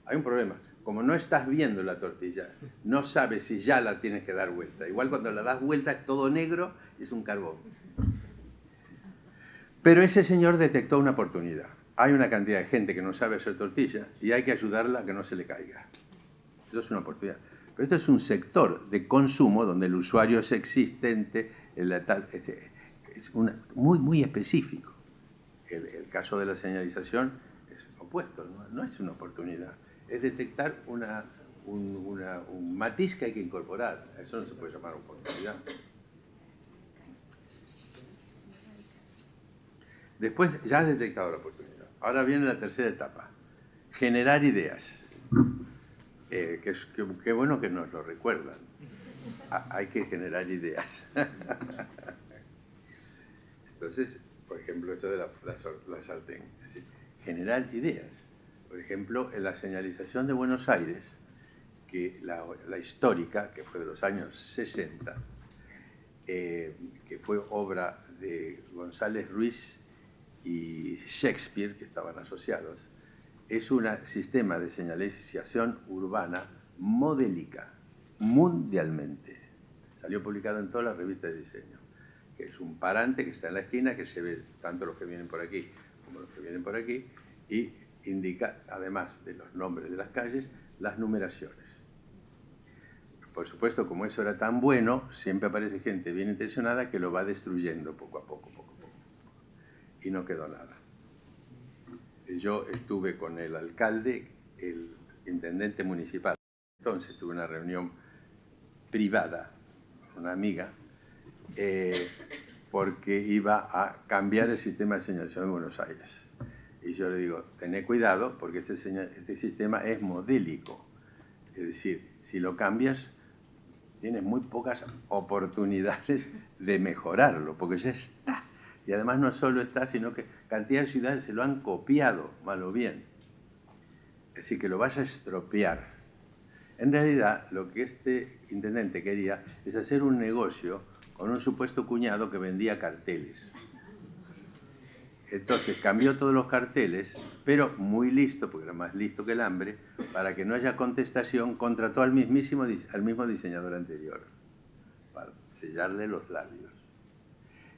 [SPEAKER 1] Hay un problema. Como no estás viendo la tortilla, no sabes si ya la tienes que dar vuelta. Igual cuando la das vuelta es todo negro y es un carbón. Pero ese señor detectó una oportunidad. Hay una cantidad de gente que no sabe hacer tortilla y hay que ayudarla a que no se le caiga. Eso es una oportunidad. Pero esto es un sector de consumo donde el usuario es existente, es muy específico. El caso de la señalización es opuesto, no es una oportunidad. Es detectar un matiz que hay que incorporar. Eso no se puede llamar oportunidad. Después ya has detectado la oportunidad. Ahora viene la tercera etapa. Generar ideas. Qué bueno que nos lo recuerdan. Hay que generar ideas. Entonces, por ejemplo, esto de la sartén. Es decir, generar ideas. Por ejemplo, en la señalización de Buenos Aires, que la histórica, que fue de los años 60, que fue obra de González Ruiz y Shakespeare, que estaban asociados, es un sistema de señalización urbana modélica, mundialmente. Salió publicado en todas las revistas de diseño. que es un parante que está en la esquina, que se ve tanto los que vienen por aquí como los que vienen por aquí, y indica, además de los nombres de las calles, las numeraciones. Por supuesto, como eso era tan bueno, siempre aparece gente bien intencionada que lo va destruyendo poco a poco, y no quedó nada. Yo estuve con el alcalde, el intendente municipal. Entonces tuve una reunión privada con una amiga porque iba a cambiar el sistema de señalización en Buenos Aires. Y yo le digo, tened cuidado porque este sistema es modélico. Es decir, si lo cambias, tienes muy pocas oportunidades de mejorarlo, porque ya está. Y además no solo está, sino que cantidad de ciudades se lo han copiado, mal o bien. Es decir, que lo vas a estropear. En realidad, lo que este intendente quería es hacer un negocio con un supuesto cuñado que vendía carteles. Entonces cambió todos los carteles, pero muy listo, porque era más listo que el hambre, para que no haya contestación, contrató al mismo diseñador anterior, para sellarle los labios.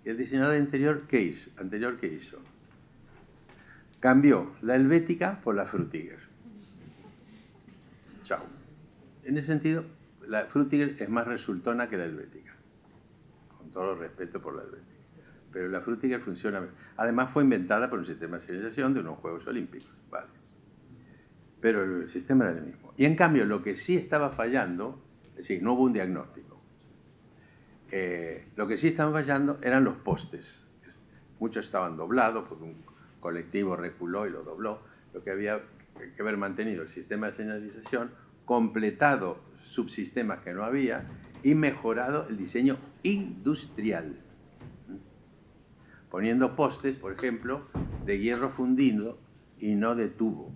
[SPEAKER 1] Y el diseñador anterior, ¿qué hizo? Cambió la helvética por la Frutiger. Chao. En ese sentido, la Frutiger es más resultona que la helvética, con todo el respeto por la helvética. Pero la Frutiger funciona. Además fue inventada por un sistema de señalización de unos Juegos Olímpicos, ¿vale? Pero el sistema era el mismo. Y en cambio, lo que sí estaba fallando, es decir, no hubo un diagnóstico. Lo que sí estaban fallando eran los postes. Muchos estaban doblados, porque un colectivo reculó y lo dobló. Lo que había que haber mantenido el sistema de señalización, completado subsistemas que no había y mejorado el diseño industrial. Poniendo postes, por ejemplo, de hierro fundido y no de tubo.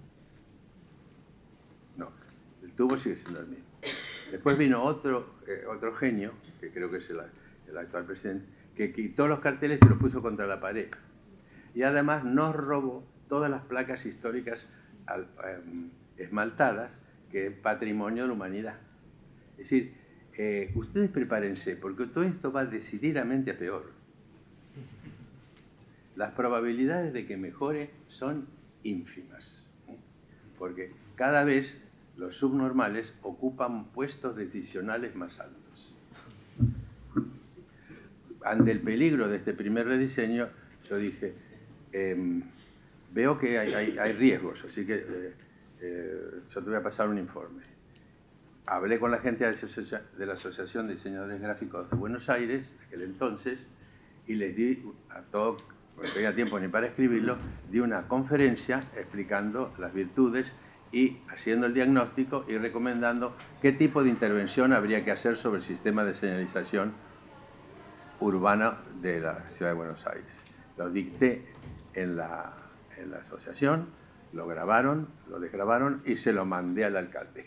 [SPEAKER 1] No, el tubo sigue siendo el mismo. Después vino otro genio, que creo que es el actual presidente, que quitó los carteles y los puso contra la pared. Y además nos robó todas las placas históricas esmaltadas, que es patrimonio de la humanidad. Es decir, ustedes prepárense, porque todo esto va decididamente a peor. Las probabilidades de que mejore son ínfimas, porque cada vez los subnormales ocupan puestos decisionales más altos. Ante el peligro de este primer rediseño, yo dije, veo que hay riesgos, así que yo te voy a pasar un informe. Hablé con la gente de la Asociación de Diseñadores Gráficos de Buenos Aires, de aquel entonces, y les di a todos, no tenía tiempo ni para escribirlo, di una conferencia explicando las virtudes y haciendo el diagnóstico y recomendando qué tipo de intervención habría que hacer sobre el sistema de señalización urbana de la Ciudad de Buenos Aires. Lo dicté en la asociación, lo grabaron, lo desgrabaron y se lo mandé al alcalde.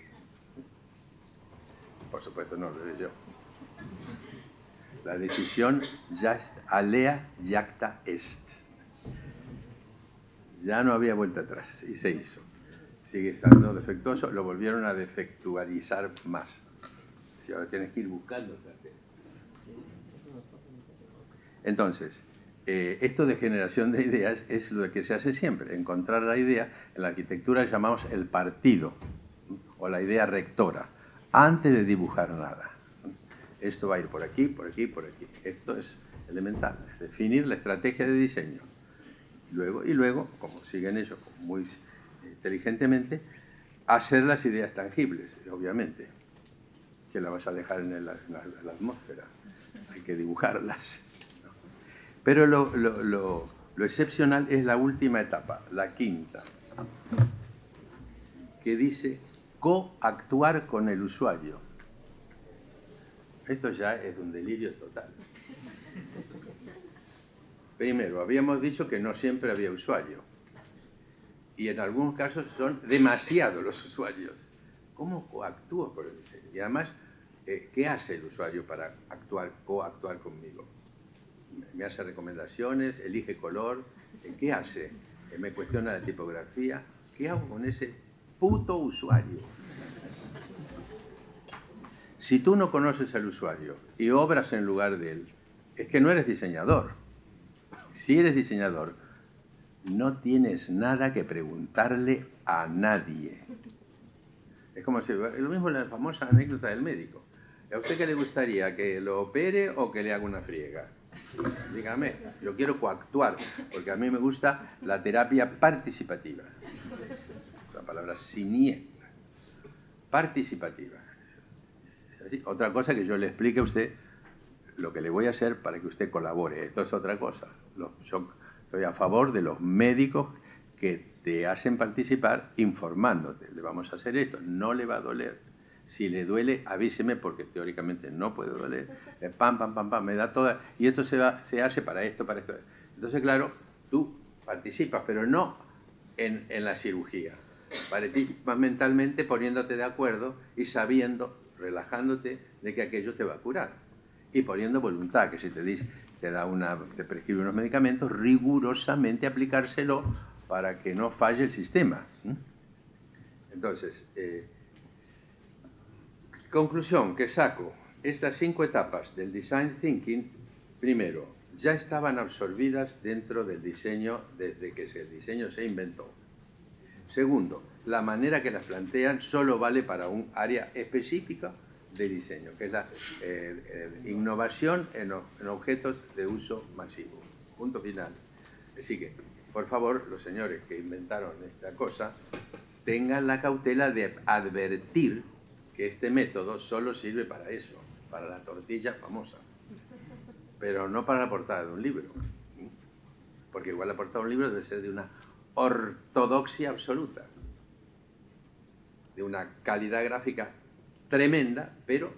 [SPEAKER 1] Por supuesto no lo leyó. La decisión alea jacta est. Ya no había vuelta atrás y se hizo. Sigue estando defectuoso, lo volvieron a defectuarizar más. Si ahora tienes que ir buscando el cartel. Entonces, esto de generación de ideas es lo que se hace siempre, encontrar la idea. En la arquitectura llamamos el partido o la idea rectora, antes de dibujar nada. Esto va a ir por aquí, por aquí, por aquí. Esto es elemental, es definir la estrategia de diseño. Y luego, como siguen ellos muy inteligentemente, hacer las ideas tangibles, obviamente, que la vas a dejar en la atmósfera. Hay que dibujarlas. Pero lo excepcional es la última etapa, la quinta, que dice coactuar con el usuario. Esto ya es un delirio total. Primero, habíamos dicho que no siempre había usuario. Y en algunos casos son demasiados los usuarios. ¿Cómo coactúo con el diseño? Y además, ¿qué hace el usuario para coactuar conmigo? ¿Me hace recomendaciones? ¿Elige color? ¿Qué hace? ¿Me cuestiona la tipografía? ¿Qué hago con ese puto usuario? Si tú no conoces al usuario y obras en lugar de él, es que no eres diseñador. Si eres diseñador, no tienes nada que preguntarle a nadie. Es como si, lo mismo la famosa anécdota del médico. ¿A usted qué le gustaría? ¿Que lo opere o que le haga una friega? Dígame, yo quiero coactuar, porque a mí me gusta la terapia participativa. La palabra siniestra. Participativa. Otra cosa que yo le explique a usted lo que le voy a hacer para que usted colabore. Esto es otra cosa. Yo estoy a favor de los médicos que te hacen participar informándote. Le vamos a hacer esto, no le va a doler. Si le duele, avíseme, porque teóricamente no puede doler. Pam, pam, pam, pam, me da toda. Y esto se hace para esto, para esto. Entonces, claro, tú participas, pero no en la cirugía. Participas mentalmente poniéndote de acuerdo y sabiendo, relajándote, de que aquello te va a curar. Y poniendo voluntad, que si te dice, te prescribe unos medicamentos, rigurosamente aplicárselo para que no falle el sistema. Entonces, conclusión que saco, estas 5 etapas del Design Thinking, primero, ya estaban absorbidas dentro del diseño desde que el diseño se inventó. Segundo, la manera que las plantean solo vale para un área específica de diseño, que es la innovación en objetos de uso masivo. Punto final. Así que, por favor, los señores que inventaron esta cosa, tengan la cautela de advertir que este método solo sirve para eso, para la tortilla famosa, pero no para la portada de un libro. Porque igual la portada de un libro debe ser de una ortodoxia absoluta, de una calidad gráfica tremenda, pero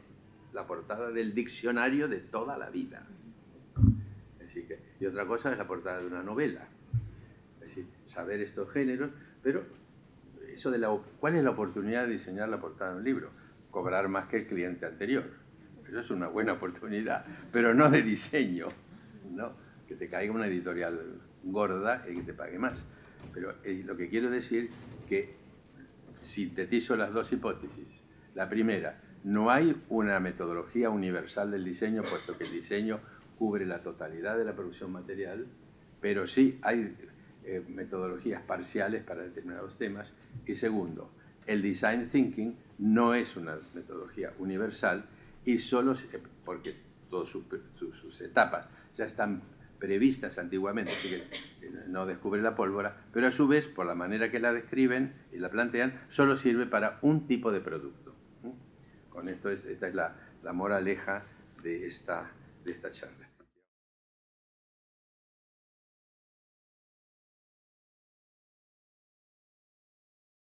[SPEAKER 1] la portada del diccionario de toda la vida. Así que, y otra cosa es la portada de una novela. Es decir, saber estos géneros, pero eso de ¿cuál es la oportunidad de diseñar la portada de un libro? Cobrar más que el cliente anterior. Eso es una buena oportunidad, pero no de diseño, ¿no? Que te caiga una editorial gorda y que te pague más. Pero lo que quiero decir que sintetizo las dos hipótesis. La primera, no hay una metodología universal del diseño, puesto que el diseño cubre la totalidad de la producción material, pero sí hay metodologías parciales para determinados temas. Y segundo, el Design Thinking no es una metodología universal y solo porque todas sus etapas ya están previstas antiguamente, así que no descubre la pólvora, pero a su vez, por la manera que la describen y la plantean, solo sirve para un tipo de producto. Con esto, esta es la moraleja de esta charla.